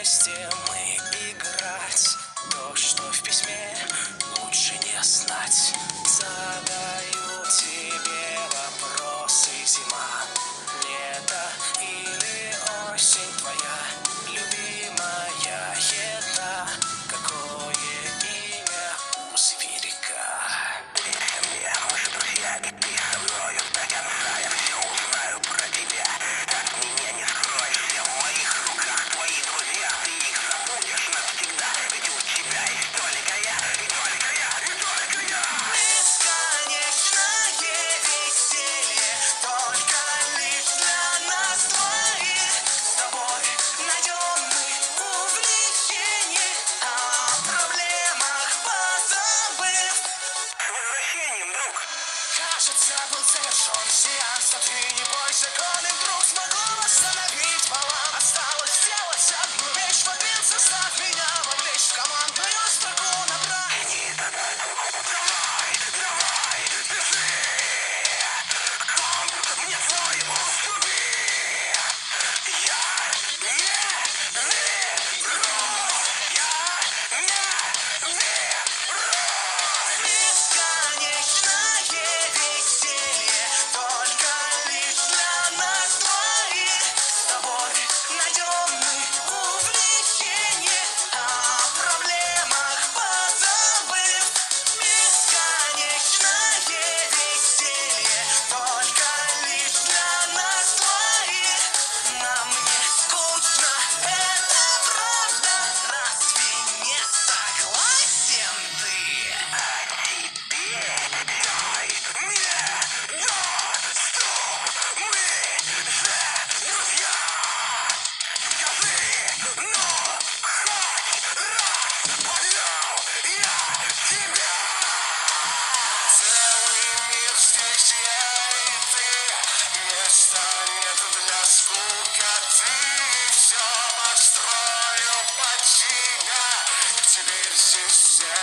вместе мы играть. То, что в письме, лучше не знать. Задаю тебе вопросы: зима, лето или осень твоя любимая еда? Какое имя у сибиряка? Мне наши друзья, и ты со мною до конца. Я все узнаю про тебя. От меня не скроешь, все в моих руках. Твои друзья, ты их забудешь навсегда. Ведь у тебя есть только я, и только я, и только я. Бесконечное веселье, только лишь для нас двоих. С тобой найдем мы увлечение, о проблемах позабыв. С возвращением, друг! Кажется, был завершен сеанс, но ты не бойся, коли вдруг смогу восстановить баланс. Осталось сделать одну вещь, один состав меня вовлечь в командную строку набрать. Иди давай, давай, пиши. Комп мне свой уступи. Я не бесконечное веселье, только лишь для нас двоих. С тобой найдем мы увлечение, о проблемах позабыв. Бесконечное веселье, только лишь для нас двоих. Нам не скучно, это правда. Разве не согласен ты? Целый мир здесь я и ты. Места нет для скукоты. Все построю под себя. Теперь здесь все